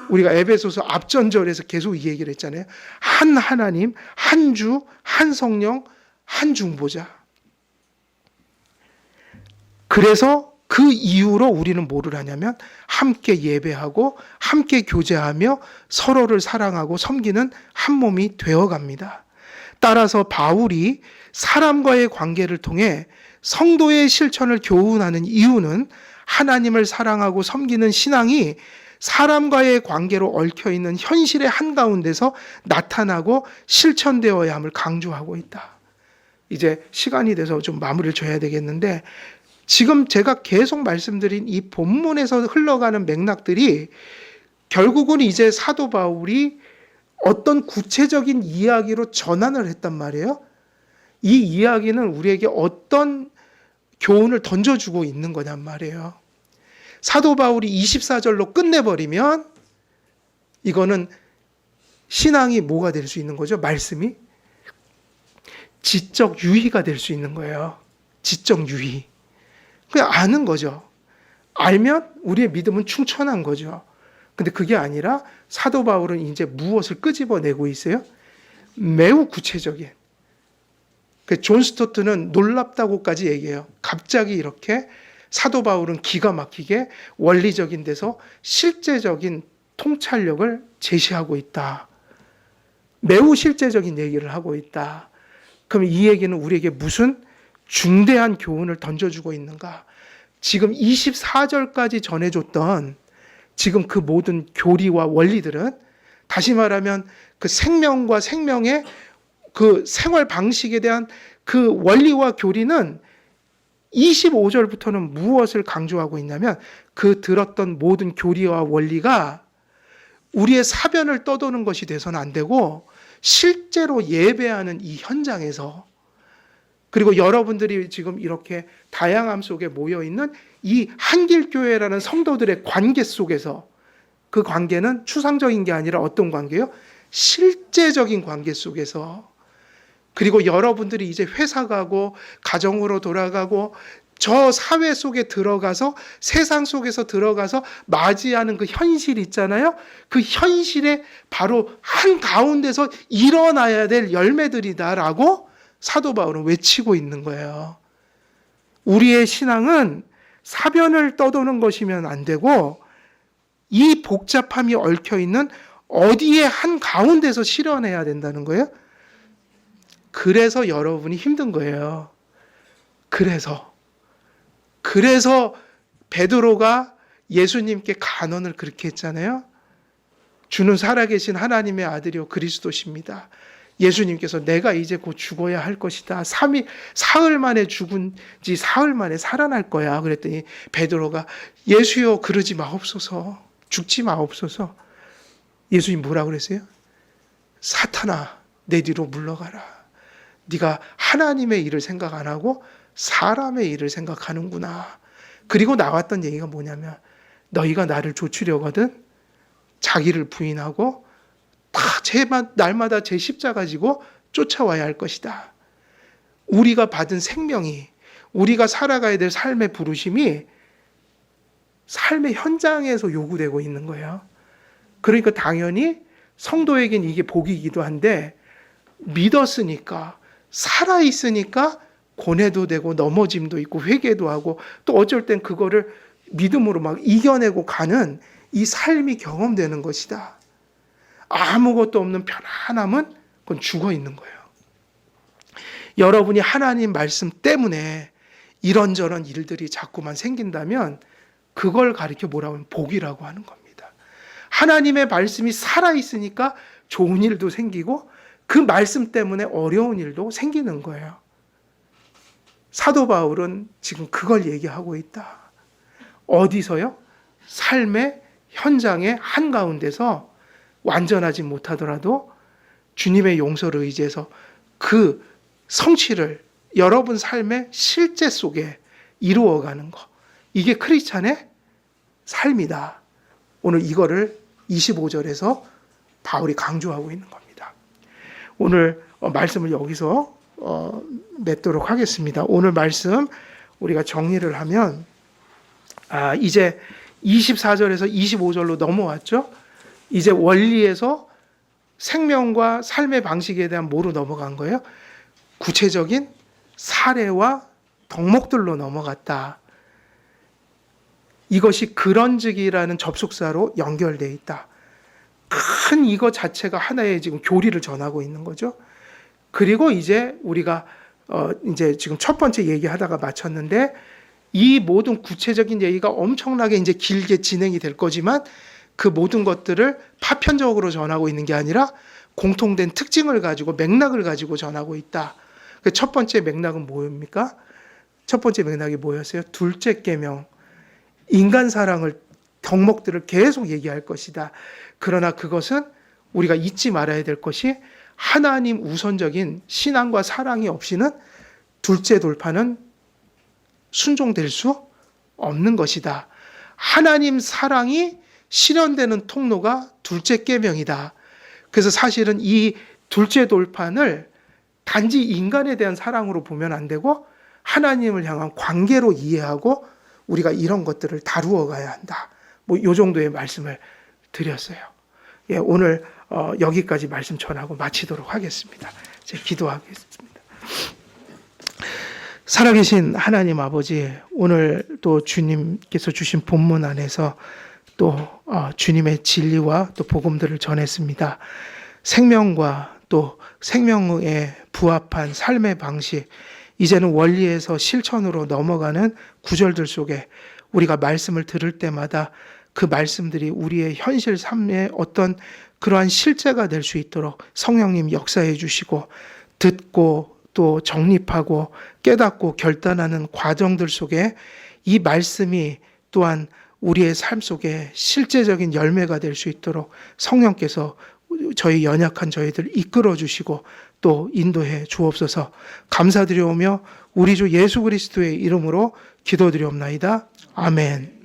우리가 에베소서 앞전절에서 계속 이 얘기를 했잖아요. 한 하나님, 한 주, 한 성령, 한 중보자. 그래서 그 이후로 우리는 뭐를 하냐면 함께 예배하고 함께 교제하며 서로를 사랑하고 섬기는 한 몸이 되어갑니다. 따라서 바울이 사람과의 관계를 통해 성도의 실천을 교훈하는 이유는 하나님을 사랑하고 섬기는 신앙이 사람과의 관계로 얽혀있는 현실의 한가운데서 나타나고 실천되어야 함을 강조하고 있다. 이제 시간이 돼서 좀 마무리를 줘야 되겠는데, 지금 제가 계속 말씀드린 이 본문에서 흘러가는 맥락들이 결국은 이제 사도 바울이 어떤 구체적인 이야기로 전환을 했단 말이에요. 이 이야기는 우리에게 어떤 교훈을 던져주고 있는 거냔 말이에요. 사도 바울이 24절로 끝내버리면 이거는 신앙이 뭐가 될 수 있는 거죠? 말씀이 지적 유희가 될 수 있는 거예요. 지적 유희. 그냥 아는 거죠. 알면 우리의 믿음은 충천한 거죠. 근데 그게 아니라 사도 바울은 이제 무엇을 끄집어내고 있어요? 매우 구체적인. 존 스토트는 놀랍다고까지 얘기해요. 갑자기 이렇게 사도 바울은 기가 막히게 원리적인 데서 실제적인 통찰력을 제시하고 있다. 매우 실제적인 얘기를 하고 있다. 그럼 이 얘기는 우리에게 무슨 중대한 교훈을 던져주고 있는가? 지금 24절까지 전해줬던 지금 그 모든 교리와 원리들은, 다시 말하면 그 생명과 생명의 그 생활 방식에 대한 그 원리와 교리는 25절부터는 무엇을 강조하고 있냐면, 그 들었던 모든 교리와 원리가 우리의 사변을 떠도는 것이 돼서는 안 되고 실제로 예배하는 이 현장에서, 그리고 여러분들이 지금 이렇게 다양함 속에 모여있는 이 한길교회라는 성도들의 관계 속에서, 그 관계는 추상적인 게 아니라 어떤 관계요? 실제적인 관계 속에서, 그리고 여러분들이 이제 회사 가고 가정으로 돌아가고 저 사회 속에 들어가서 세상 속에서 들어가서 맞이하는 그 현실 있잖아요. 그 현실에 바로 한가운데서 일어나야 될 열매들이다라고 사도 바울은 외치고 있는 거예요. 우리의 신앙은 사변을 떠도는 것이면 안 되고 이 복잡함이 얽혀있는 어디에 한가운데서 실현해야 된다는 거예요. 그래서 여러분이 힘든 거예요. 그래서 베드로가 예수님께 간언을 그렇게 했잖아요. 주는 살아계신 하나님의 아들이요 그리스도십니다. 예수님께서 내가 이제 곧 죽어야 할 것이다. 사흘 만에 죽은 지 사흘 만에 살아날 거야. 그랬더니 베드로가 예수여 그러지 마옵소서. 죽지 마옵소서. 예수님 뭐라 그랬어요? 사탄아 내 뒤로 물러가라. 네가 하나님의 일을 생각 안 하고 사람의 일을 생각하는구나. 그리고 나왔던 얘기가 뭐냐면, 너희가 나를 좇으려거든 자기를 부인하고 다 날마다 제 십자가 지고 쫓아와야 할 것이다. 우리가 받은 생명이, 우리가 살아가야 될 삶의 부르심이 삶의 현장에서 요구되고 있는 거예요. 그러니까 당연히 성도에겐 이게 복이기도 한데, 믿었으니까 살아있으니까 고뇌도 되고 넘어짐도 있고 회개도 하고 또 어쩔 땐 그거를 믿음으로 막 이겨내고 가는 이 삶이 경험되는 것이다. 아무것도 없는 편안함은 그건 죽어 있는 거예요. 여러분이 하나님 말씀 때문에 이런저런 일들이 자꾸만 생긴다면 그걸 가리켜 뭐라고 하면 복이라고 하는 겁니다. 하나님의 말씀이 살아있으니까 좋은 일도 생기고 그 말씀 때문에 어려운 일도 생기는 거예요. 사도 바울은 지금 그걸 얘기하고 있다. 어디서요? 삶의 현장의 한가운데서 완전하지 못하더라도 주님의 용서를 의지해서 그 성취를 여러분 삶의 실제 속에 이루어가는 것. 이게 크리스찬의 삶이다. 오늘 이거를 25절에서 바울이 강조하고 있는 겁니다. 오늘 말씀을 여기서 맺도록 하겠습니다. 오늘 말씀 우리가 정리를 하면 이제 24절에서 25절로 넘어왔죠. 이제 원리에서 생명과 삶의 방식에 대한 뭐로 넘어간 거예요? 구체적인 사례와 덕목들로 넘어갔다. 이것이 그런즉이라는 접속사로 연결되어 있다. 큰 이거 자체가 하나의 지금 교리를 전하고 있는 거죠. 그리고 이제 우리가 이제 지금 첫 번째 얘기하다가 마쳤는데, 이 모든 구체적인 얘기가 엄청나게 이제 길게 진행이 될 거지만 그 모든 것들을 파편적으로 전하고 있는 게 아니라 공통된 특징을 가지고 맥락을 가지고 전하고 있다. 첫 번째 맥락은 뭐입니까? 첫 번째 맥락이 뭐였어요? 둘째 계명, 인간 사랑을, 덕목들을 계속 얘기할 것이다. 그러나 그것은 우리가 잊지 말아야 될 것이, 하나님 우선적인 신앙과 사랑이 없이는 둘째 돌파는 순종될 수 없는 것이다. 하나님 사랑이 실현되는 통로가 둘째 계명이다. 그래서 사실은 이 둘째 돌판을 단지 인간에 대한 사랑으로 보면 안 되고 하나님을 향한 관계로 이해하고 우리가 이런 것들을 다루어 가야 한다. 뭐 이 정도의 말씀을 드렸어요. 예, 오늘 여기까지 말씀 전하고 마치도록 하겠습니다. 제가 기도하겠습니다. 살아계신 하나님 아버지, 오늘 또 주님께서 주신 본문 안에서 또 주님의 진리와 또 복음들을 전했습니다. 생명과 또 생명에 부합한 삶의 방식, 이제는 원리에서 실천으로 넘어가는 구절들 속에 우리가 말씀을 들을 때마다 그 말씀들이 우리의 현실 삶의 어떤 그러한 실제가 될 수 있도록 성령님 역사해 주시고, 듣고 또 정립하고 깨닫고 결단하는 과정들 속에 이 말씀이 또한 우리의 삶 속에 실제적인 열매가 될 수 있도록 성령께서 저희 연약한 저희들 이끌어 주시고 또 인도해 주옵소서. 감사드리오며 우리 주 예수 그리스도의 이름으로 기도드리옵나이다. 아멘.